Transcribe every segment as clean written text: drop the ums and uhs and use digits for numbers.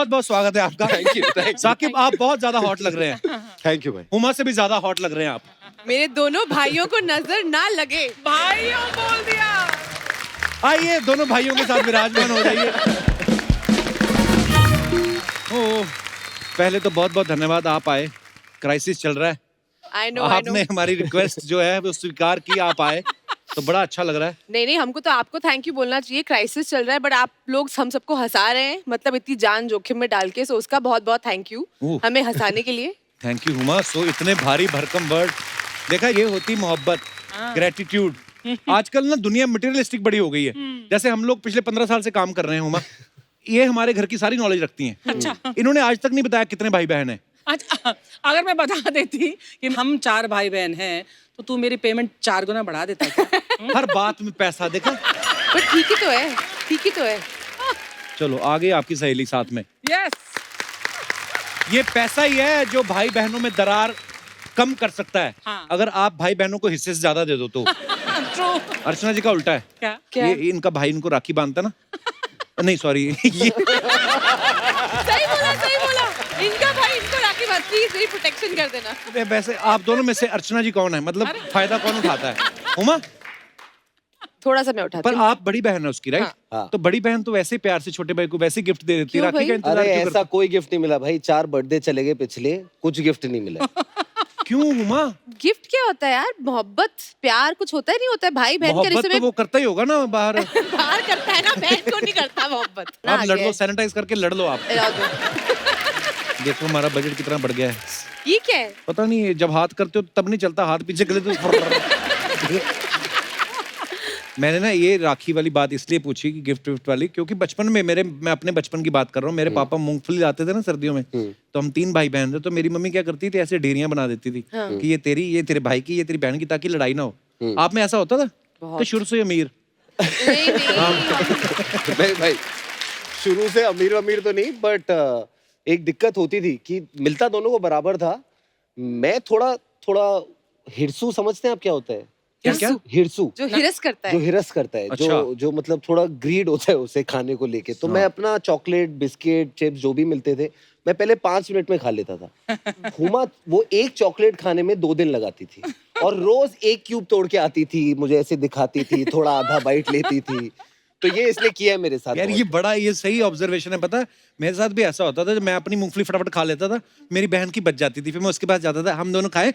बहुत बहुत स्वागत है आपका। थैंक यू साकिब आप बहुत ज्यादा हॉट लग रहे हैं। थैंक यू भाई। हुमा से भी ज्यादा हॉट लग रहे हैं आप। मेरे दोनों भाइयों को नजर ना लगे। भाइयों बोल दिया। आइए दोनों भाइयों के साथ विराजमान हो जाइए। ओ, पहले तो बहुत बहुत धन्यवाद, आप आए। क्राइसिस चल रहा है, I know. आपने हमारी रिक्वेस्ट जो है वो स्वीकार की, आप आए तो बड़ा अच्छा लग रहा है। नहीं, हमको तो आपको थैंक यू बोलना चाहिए। क्राइसिस चल रहा है बट आप लोग हम सबको हंसा रहे हैं, मतलब इतनी जान जोखिम में डाल के, सो उसका बहुत बहुत थैंक यू हमें हंसाने के लिए। Thank you Huma. सो इतने भारी भरकम वर्ड, देखा ये होती मोहब्बत, ग्रेटिट्यूड। आजकल ना दुनिया मटेरियलिस्टिक बड़ी हो गई है। जैसे हम लोग पिछले 15 साल से काम कर रहे हैं हुमा, ये हमारे घर की सारी नॉलेज रखती हैं। अच्छा। इन्होंने आज तक नहीं बताया कितने भाई बहन हैं। अच्छा, अगर मैं बता देती कि हम 4 भाई बहन हैं तो तू मेरी पेमेंट 4 गुना बढ़ा देता क्या? हर बात में पैसा, देखा। बट ठीक ही तो है, ठीक ही तो है। चलो आगे आपकी सहेली साथ में। यस। ये पैसा ही है जो भाई बहनों में दरार कम कर सकता है। हाँ। अगर आप भाई बहनों को हिस्से से ज्यादा दे दो तो। ट्रू। अर्चना जी का उल्टा है। क्या? ये इनका भाई इनको राखी बांधता ना। नहीं सॉरी ये सही बोला, सही बोला। इनका भाई इनको राखी बात, प्लीज मेरी प्रोटेक्शन कर देना। वैसे आप दोनों में से अर्चना जी कौन है, मतलब फायदा कौन उठाता है? हुमा? थोड़ा सा मैं उठाती पर हूँ। आप बड़ी बहन है उसकी, राइट? हाँ। तो बड़ी बहन तो वैसे प्यार से छोटे भाई को वैसे गिफ्ट दे देती है, क्यों राखी भाई? का इंतजार अरे क्यों ऐसा करती? कोई गिफ्ट नहीं मिला भाई, 4 बर्थडे चले गए पिछले, कुछ गिफ्ट नहीं मिला। क्यों हुमा? गिफ्ट क्या होता है यार? मोहब्बत प्यार कुछ होता ही नहीं होता है। भाई बहन के मोहब्बत रिश्ते तो में वो करता ही होगा ना बाहर। प्यार करता है ना, बहन को नहीं करता मोहब्बत। आप लड़ लो, सैनिटाइज करके लड़ लो आप। देखो हमारा बजट कितना बढ़ गया है। ये क्या है? पता नहीं, जब हाथ करते हो तब नहीं चलता, हाथ पीछे कर लेते हो। मैंने ना ये राखी वाली बात इसलिए पूछी कि गिफ्ट विफ्ट वाली, क्योंकि बचपन में मैं अपने बचपन की बात कर रहा हूँ। मेरे पापा मूंगफली लाते थे ना सर्दियों में, तो हम 3 भाई बहन थे, तो मेरी मम्मी क्या करती थी, ऐसे ढेरियां बना देती थी कि ये तेरी, ये तेरे भाई की, ये तेरी बहन की, ताकि लड़ाई ना हो। आप में ऐसा होता था? तो शुरू से अमीर? नहीं नहीं भाई, शुरू से अमीर अमीर तो नहीं, बट एक दिक्कत होती थी कि मिलता दोनों को बराबर था। मैं थोड़ा हिरसू, समझते हैं आप क्या होता है? क्या? हिरसू जो हिरस करता जो है। हिरस करता है, अच्छा। जो मतलब थोड़ा ग्रीड होता है उसे खाने को लेके। तो मैं अपना चॉकलेट, बिस्किट, चिप्स जो भी मिलते थे, मैं पहले 5 मिनट में खा लेता था। हुमा वो एक चॉकलेट खाने में 2 दिन लगाती थी, और रोज एक क्यूब तोड़ के आती थी, मुझे ऐसे दिखाती थी, थोड़ा आधा बाइट लेती थी। तो ये इसने किया है मेरे साथ यार ये बड़ा, ये सही ऑब्जर्वेशन है। पता है मेरे साथ भी ऐसा होता था, जब मैं अपनी मूंगफली फटाफट खा लेता था, मेरी बहन की बच जाती थी, फिर मैं उसके पास जाता था, हम दोनों खाए।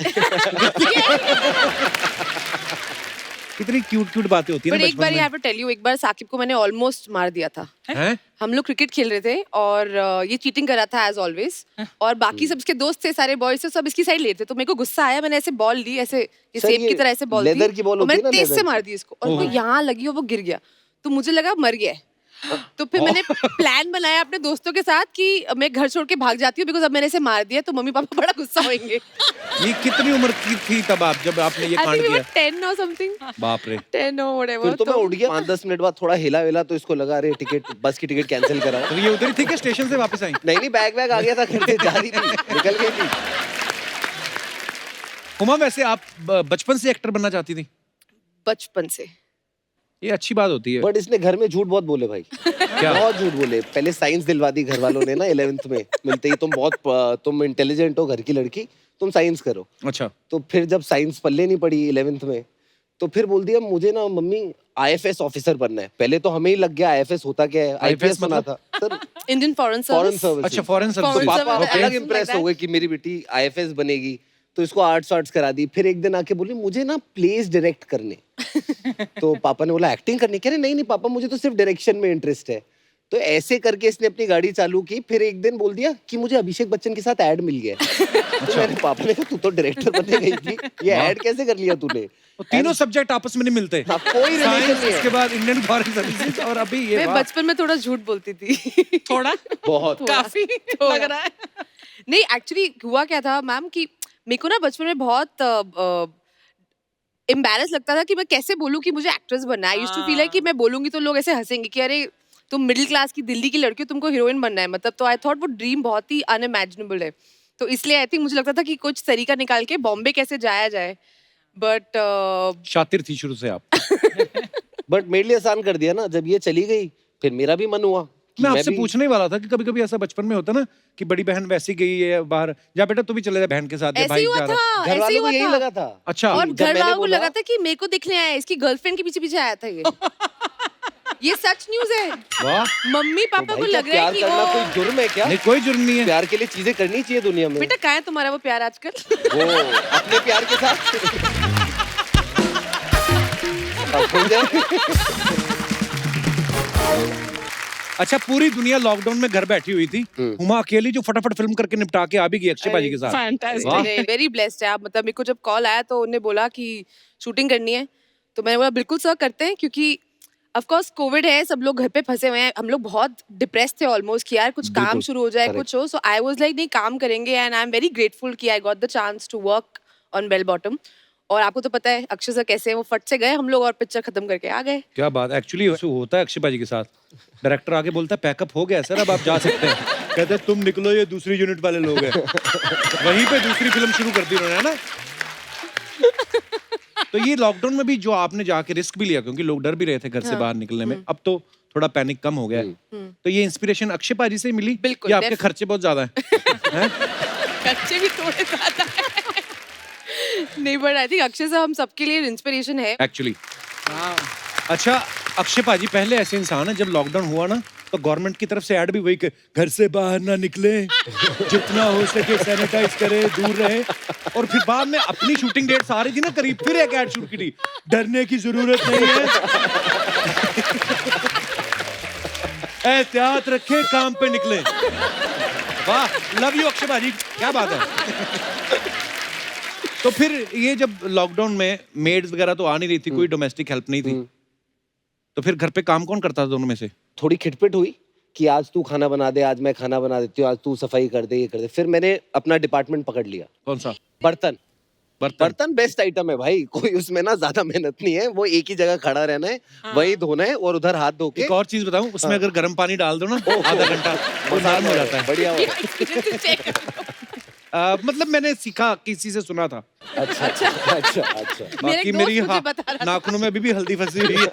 कितनी क्यूट बातें होती है पर ना एक बार बचपन यहाँ पे टेल यू, एक बार साकिब को मैंने ऑलमोस्ट मार दिया था। हैं? हम लोग क्रिकेट खेल रहे थे और ये चीटिंग कर रहा था एज ऑलवेज, और बाकी सब इसके दोस्त थे, सारे बॉयज थे, सब इसकी साइड लेते। तो मेरे को गुस्सा आया, मैंने ऐसे बॉल ली, ऐसे ये सर, सेब ये की तरह ऐसे बॉल लेदर दी, की बॉल और होती है मैंने ना, तेज से लेदर मार दी इसको, और उसको यहाँ लगी और वो गिर गया। तो मुझे लगा मर गया है। तो फिर मैंने प्लान बनाया अपने दोस्तों के साथ कि मैं घर छोड़ के भाग जाती हूँ, बिकॉज अब मैंने इसे मार दिया तो मम्मी पापा बड़ा गुस्सा होंगे। ये कितनी उम्र की थी तब आप, जब आपने ये आई कांड थिंक किया? 10 और समथिंग, बाप रे। 10 और फिर व्हाटएवर। तो मैं उठ गया। 5-10 मिनट बाद थोड़ा हिला वेला, तो इसको लगा अरे टिकट, बस की टिकट कैंसिल कराओ। तो ये उधर ही थी क्या, स्टेशन से वापस आई? नहीं, बैग आ गया था, घर से जा रही थी, निकल गई थी। हुमा वैसे आप बचपन से एक्टर बनना चाहती थी? बचपन से। ये अच्छी बात होती है। बट इसने घर में झूठ बहुत बोले भाई। क्या? बहुत झूठ बोले। पहले साइंस दिलवा दी घर वालों ने ना 11th में मिलते ही, तुम इंटेलिजेंट हो, घर की लड़की, तुम साइंस करो। अच्छा। तो फिर जब साइंस पल्ले नहीं पड़ी 11th में, तो फिर बोल दिया मुझे ना मम्मी IFS ऑफिसर बनना है। पहले तो हमें ही लग गया IFS होता क्या है, IPS सुना था sir, Indian foreign foreign service. Service. अच्छा, फॉरेन तो सर्विस। पापा सर्विस, अलग something इम्प्रेस like हो गए कि मेरी बेटी IFS बनेगी, तो इसको आर्ट्स करा दी। फिर एक दिन आके बोली मुझे ना प्लेस डायरेक्ट करने। तो पापा ने बोला एक्टिंग करनी? कह रहे नहीं पापा, मुझे तो सिर्फ डायरेक्शन में इंटरेस्ट है। तो ऐसे करके इसने अपनी गाड़ी चालू की। फिर एक दिन बोल दिया कि मुझे अभिषेक बच्चन के साथ ऐड मिल गया। तो मैंने पापा ने कहा तू तो डायरेक्टर बनने गई थी, ये ऐड कैसे कर लिया तूने? तो तीनों सब्जेक्ट आपस में नहीं मिलते। हाँ, कोई रिलेशन साइंस, नहीं उसके है। बाद इंडियन फॉरेन सर्विसेज, और अभी ये। मैं वाह। बचपन में थोड़ा झूठ बोलती थी। थोड़ा बहुत। काफी लग रहा है। नहीं एक्चुअली हुआ क्या था मैम कि मेरे को ना बचपन में बहुत एम्बैरस लगता था कि मैं कैसे बोलूं कि मुझे एक्ट्रेस बनना है। आई यूज्ड टू फील है कि मैं बोलूंगी तो लोग ऐसे हंसेंगे कि अरे तुम मिडिल क्लास की दिल्ली की लड़की हो, तुमको हीरोइन बनना है, मतलब। तो आई थॉट वो ड्रीम बहुत ही अनइमेजिनेबल है। तो इसलिए आई थिंक मुझे लगता था कि कुछ तरीका निकाल के बॉम्बे कैसे जाया जाए, बट शातिर थी शुरू से आप। बट मेरे लिए आसान कर दिया ना, जब ये चली गई फिर मेरा भी मन हुआ मैं आपसे भी- पूछने ही वाला था कि कभी कभी ऐसा बचपन में होता ना कि बड़ी बहन वैसी गई है बाहर, जा बेटा तू भी चले जा बहन के साथ, या ऐसे भाई ही हुआ जा रहा है। था, घर ऐसे ही वालों को हुआ यही था। लगा था। अच्छा। और जब घर मैंने वालों को बोला- लगा था कि मेरे को दिखने आया है, इसकी गर्लफ्रेंड के पीछे पीछे आया था ये। ये सच न्यूज है। वाह, मम्मी तो पापा भाई को क्या लग रहा है प्यार कि करना वो कोई जुर्म है क्या? नहीं कोई जुर्म नहीं है। प्यार के लिए चीजें करनी चाहिए दुनिया में। बेटा कहाँ है तुम्हारा वो प्यार आजकल? वो अपने प्यार के साथ अब हो जाए। अच्छा, पूरी दुनिया लॉकडाउन में घर बैठी हुई थी, हुमा अकेली जो फटाफट फिल्म करके निपटा के आ भी गई अक्षय भाजी के साथ। फैंटास्टिक। वाह। वेरी ब्लेस्ड है आप। मतलब मेरे को जब कॉल आया तो उन्होंने बोला कि शूटिंग करनी है, तो मैंने बोला बिल्कुल सर करते हैं, क्योंकि ऑफ कोर्स कोविड है, सब लोग घर पे फंसे हुए हैं, हम लोग बहुत डिप्रेस थे ऑलमोस्ट कि यार कुछ काम शुरू हो जाए, कुछ हो। सो आई वाज लाइक नहीं, काम करेंगे, and I am very grateful कि I got the chance to work on Bell Bottom. और आपको तो पता है अक्षय सर कैसे हैं, वो फट से गए हम लोग और पिक्चर खत्म करके आ गए। क्या बात, एक्चुअली होता है अक्षय भाजी के साथ। डायरेक्टर आगे बोलता है पैकअप हो गया सर, अब आप जा सकते हैं। कहते हैं तुम निकलो, ये दूसरी यूनिट वाले लोग हैं। वहीं पे दूसरी फिल्म शुरू कर दी उन्होंने, है ना। तो ये लॉकडाउन में भी जो आपने जाके रिस्क भी लिया, क्योंकि लोग डर भी रहे थे घर से बाहर निकलने में, अब तो थोड़ा पैनिक कम हो गया है, तो ये इंस्पिरेशन अक्षय भाजी से ही मिली बिल्कुल, या आपके खर्चे बहुत ज्यादा हैं? खर्चे भी थोड़े ज्यादा हैं। नहीं, but I think Akshay sir हम सबके लिए इंस्पिरेशन है। एक्चुअली। अच्छा, अक्षय भाजी पहले ऐसे इंसान है, जब लॉकडाउन हुआ ना तो गवर्नमेंट की तरफ से ऐड भी वही कि घर से बाहर ना निकले, जितना हो सके सैनिटाइज करे, दूर रहे। और फिर बाद में अपनी शूटिंग डेट्स आ रही थी ना करीब, फिर एक ऐड शूट की थी, डरने की जरूरत नहीं है, एहतियात रखे, काम पे निकले। वाह, लव यू अक्षय भाजी, क्या बात है। तो फिर ये जब लॉकडाउन में मेड्स वगैरह तो आ नहीं रही थी, कोई डोमेस्टिक हेल्प नहीं थी, तो फिर घर पे काम कौन करता था दोनों में से? थोड़ी खिटपिट हुई कि आज तू खाना बना दे, आज मैं खाना बना देती हूँ, आज तू सफाई कर दे, ये कर दे। फिर मैंने अपना डिपार्टमेंट पकड़ लिया। कौन सा? बर्तन। बर्तन। बर्तन बेस्ट आइटम है भाई, कोई उसमें ना ज्यादा मेहनत नहीं है, वो एक ही जगह खड़ा रहना है, वही धोना है और उधर हाथ धो के। एक और चीज बताऊं, उसमें अगर गर्म पानी डाल दो ना आधा घंटा, वो नरम हो जाता है। बढ़िया हो। मतलब मैंने सीखा, किसी से सुना था। अच्छा अच्छा अच्छा अच्छा। मेरा बाकी एक मेरी दोस्त मुझे बता रहा था। नाखूनों में अभी भी हल्दी फंसी हुई है।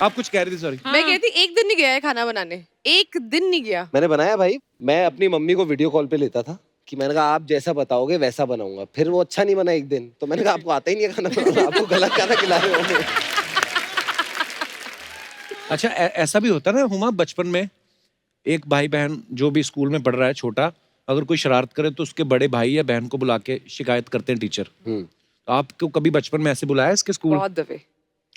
आप कुछ कह रही थी, सॉरी। मैं कहती एक दिन नहीं गया है खाना बनाने, एक दिन नहीं गया। मैंने बनाया भाई, मैं अपनी मम्मी को वीडियो कॉल पे लेता था कि मैंने कहा आप जैसा बताओगे वैसा बनाऊंगा। फिर वो अच्छा नहीं बना एक दिन, तो मैंने कहा आपको आता ही नहीं है खाना बनाना, आपको गलत खाना खिला रहे हो हमें। अच्छा, ऐसा भी होता है ना हुमा, बचपन में एक भाई बहन जो भी स्कूल में पढ़ रहा है छोटा, अगर कोई शरारत करे तो उसके बड़े भाई या बहन को बुला के शिकायत करते हैं टीचर। तो आपको कभी बचपन में ऐसे बुलाया इसके स्कूल? बहुत दफे।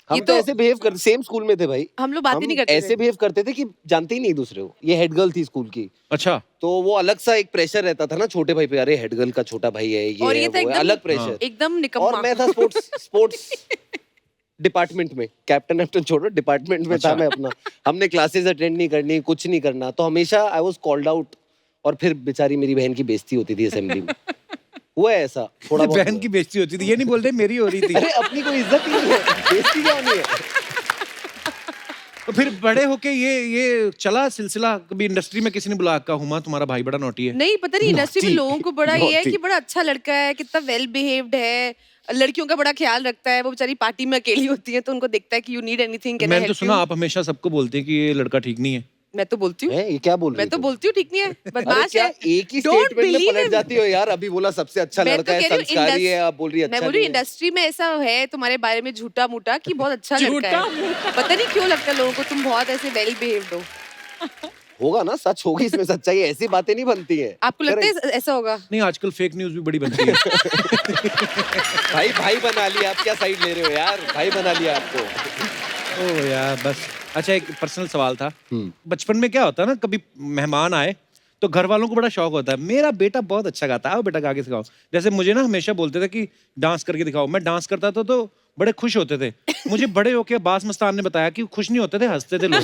हम ये तो तो ऐसे बिहेव करते, सेम स्कूल में थे भाई, हम लोग बात ही नहीं करते ऐसे थे। बिहेव करते थे कि जानते ही नहीं दूसरे को। ये हेड गर्ल थी स्कूल की, अच्छा। तो वो अलग सा एक प्रेशर रहता था ना छोटे भाई पे, अरे हेड गर्ल का छोटा भाई है, और ये ये है, था वो है, एकदम अलग प्रेशर। एकदम निकम्मा। और मैं था स्पोर्ट्स डिपार्टमेंट में, कैप्टन छोड़ो, डिपार्टमेंट में था मैं अपना। हमने क्लासेस अटेंड नहीं करनी, कुछ नहीं करना, तो हमेशा आई वाज कॉल्ड आउट। और फिर बेचारी मेरी बहन की बेइज्जती होती थी असेंबली में। हुआ है ऐसा थोड़ा बहुत। बहन की बेइज्जती होती थी, ये नहीं बोल रहे मेरी हो रही थी। अरे अपनी कोई इज्जत ही नहीं है, बेइज्जती क्या होनी है। तो फिर बड़े होके ये चला सिलसिला, कभी इंडस्ट्री में किसी ने बुला के हुमा तुम्हारा भाई बड़ा नॉटी है? नहीं, पता नहीं इंडस्ट्री में नौटी। लोगों को बड़ा ये है नौटी। कि बड़ा अच्छा लड़का है, कितना वेल बिहेव्ड है, लड़कियों का बड़ा ख्याल रखता है। वो बेचारी पार्टी में अकेली होती है तो उनको देखता है कि you need anything, can I मैंने तो हेल्प सुना यू। आप हमेशा सबको बोलते हैं कि ये लड़का ठीक नहीं है। मैं तो बोलती हूँ, हैं, ये क्या बोल रही मैं तो तुम? बोलती हूँ ठीक नहीं है, अरे बदमाश क्या है। एक ही Don't स्टेटमेंट में believe पलट him. जाती हो यार। अभी बोला सबसे अच्छा मैं तो लड़का है, कह रही हूँ संस्कारी है, आप बोल रही है मैं अच्छा बोल रही हूँ नहीं है। इंडस्ट्री में ऐसा है तुम्हारे बारे में झूठा मूठा कि बहुत अच्छा लड़का है। झूठा पता नहीं क्यों लगता है लोगों को तुम बहुत ऐसे वेल बिहेव्ड हो। होगा ना, सच होगी इसमें सच्चाई, ऐसी बातें नहीं बनती है। आपको लगता है ऐसा होगा? नहीं, आजकल फेक न्यूज भी बड़ी बनती है। भाई भाई बना लिया, आप क्या साइड ले रहे हो यार, भाई बना लिया आपको। ओ यार बस। अच्छा, एक पर्सनल सवाल था, बचपन में क्या होता है ना, कभी मेहमान आए तो घर वालों को बड़ा शौक होता है, मेरा बेटा बहुत अच्छा गाता है, आओ बेटा गा के सिखाओ। जैसे मुझे ना हमेशा बोलते थे कि डांस करके दिखाओ, मैं डांस करता था तो बड़े खुश होते थे। मुझे बड़े होके अब्बास मस्तान ने बताया कि खुश नहीं होते थे, हंसते थे लोग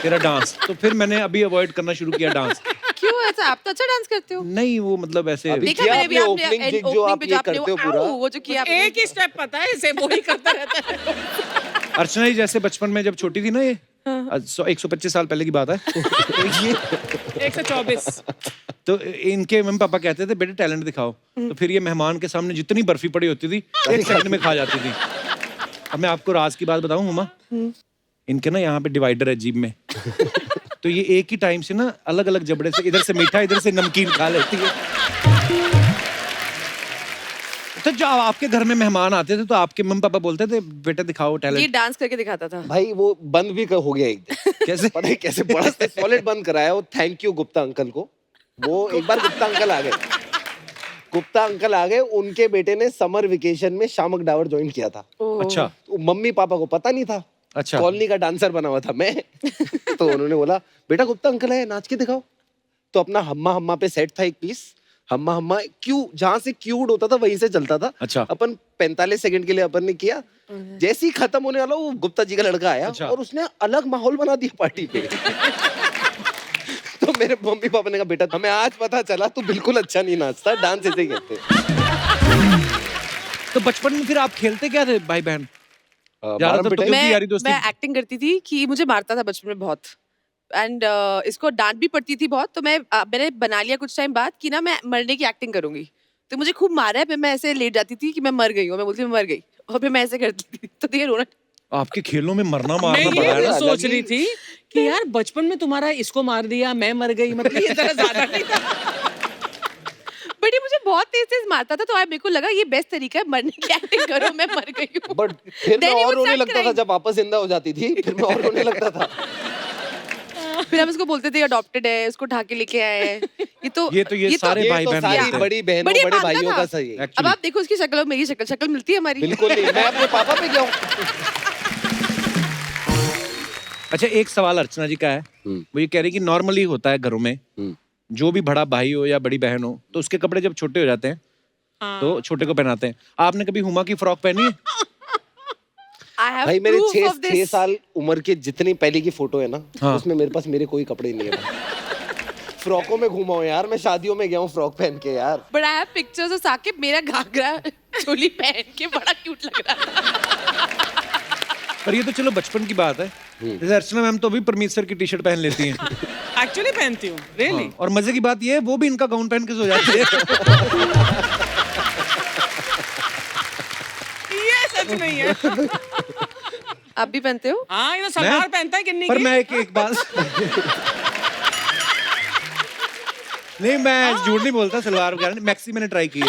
तेरा डांस। तो फिर मैंने अभी अवॉइड करना शुरू किया डांस। क्यों ऐसा? आप तो अच्छा डांस करते हो। नहीं, वो मतलब ऐसे अभी देखा किया मैंने भी आपने आपने opening एंड gig जो ओपनिंग आप पे ये जो आपने करते हो पूरा। वो जो किया आपने। एक ही स्टेप पता है इसे, वो ही करता रहता है। अर्चना जी जैसे बचपन में जब छोटी थी ना, ये 125 साल पहले की बात है, तो ये 124। तो इनके मम्मी पापा कहते थे बेटे टैलेंट दिखाओ, तो फिर ये मेहमान के सामने जितनी बर्फी पड़ी होती थी 1 सेकंड में खा जाती थी। अब मैं आपको राज की बात बताऊं हुमा, इनके ना यहाँ पे डिवाइडर है जीभ में तो ये एक ही टाइम से ना अलग अलग जबड़े से इधर से मीठा इधर से नमकीन खा लेती है। तो जब आपके घर में मेहमान आते थे तो आपके मम्मी पापा बोलते थे बेटा दिखाओ ये टैलेंट? डांस करके दिखाता था। भाई वो बंद भी हो गया एक दिन। कैसे? पता है कैसे? बड़ा सॉलिड बंद कराया वो, थैंक यू गुप्ता अंकल को। वो एक बार गुप्ता अंकल आ गए, गुप्ता अंकल आ गए, उनके बेटे ने समर वेकेशन में शामक डावर ज्वाइन किया था। ओह। अच्छा तो मम्मी पापा को पता नहीं था, अच्छा कॉलोनी का डांसर बना हुआ था मैं। तो उन्होंने बोला बेटा गुप्ता अंकल है, नाच के दिखाओ। तो अपना हम्मा हम्मा पे सेट था एक पीस, हम्मा हम्मा क्यू जहां से क्यूड होता था वहीं से चलता था। अच्छा। अपन 45 सेकंड के लिए अपन ने किया, जैसे ही खत्म होने वाला वो गुप्ता जी का लड़का आया अच्छा। और उसने अलग माहौल बना दिया पार्टी पे। तो मेरे मम्मी पापा ने कहा बेटा हमें आज पता चला तू बिल्कुल अच्छा नहीं नाचता, डांस ऐसे ही कहते। तो बचपन में फिर आप खेलते क्या थे भाई बहन? ज्यादातर बारम तो पिटाई? क्योंकि यारी दोस्ती मैं एक्टिंग करती थी कि मुझे मारता था बचपन में बहुत, एंड इसको डांट भी पड़ती थी बहुत। तो मैंने बना लिया कुछ टाइम बाद कि ना मैं मरने की एक्टिंग करूंगी। तो मुझे खूब मारा है, फिर मैं ऐसे लेट जाती थी कि मैं मर गई हूँ, मैं बोलती मैं मर गई, और फिर मैं ऐसे करती थी। तो ये रोना। आपके खेलों में मरना मैं मारना ये बड़ा है भी ना? सोच रही थी कि यार बचपन में तुम्हारा इसको मार दिया मैं मर गई, मतलब ये तरह ज्यादा नहीं था। बट ये मुझे बहुत तेज तेज मारता था, तो आज मेरे को लगा ये बेस्ट तरीका है, मरने की एक्टिंग करो, मैं मर गई हूँ। बट फिर मैं Then he और would रोने start लगता था crying. जब वापस जिंदा हो जाती थी, फिर मैं और रोने लगता था। फिर हम उसको बोलते थे अडॉप्टेड है, उसको उठा के लेके आए हैं। ये सारे ये भाई तो बहन सारी बोलते हैं। बड़ी बहनों बट ये बड़े मानता भाइयों था। का सही है। अब Actually. आप देखो उसकी शक्ल और मेरी शक्ल मिलती है हमारी। बिल्कुल नहीं, मैं अपने पापा पे गया हूँ। अच्छा एक सवाल अर्चना जी का है, वो ये कह रही कि नॉर्मली होता है घरों में जो भी बड़ा भाई हो या बड़ी बहन हो तो उसके कपड़े जब छोटे हो जाते हैं तो छोटे को पहनाते हैं। आपने कभी हुमा की फ्रॉक पहनी है? I have भाई मेरे proof of 6 this. साल उम्र के जितनी पहले की फोटो है ना, हाँ। उसमें मेरे पास मेरे कोई कपड़े नहीं है। फ्रॉकों में घूमा हूँ यार, मैं शादियों में गया हूँ फ्रॉक पहन के यार। But I have pictures of Saqib मेरा घाघरा चोली पहन के बड़ा क्यूट लग रहा था। पर ये तो चलो बचपन की बात है। जैसे अर्चना मैम तो अभी परमीत सर की टी शर्ट पहन लेती हैं। एक्चुअली पहनती हूँ, रियली। हाँ, और मजे की बात ये है वो भी इनका गाउन पहन के सो जाती है। ये सच नहीं है। आप भी पहनते हो? हाँ, ये तो सलवार मैं- पहनता है किन्नी पर की। मैं एक बात नहीं, मैं झूठ नहीं बोलता, सलवार वगैरह नहीं, मैक्सी मैंने ट्राई की है।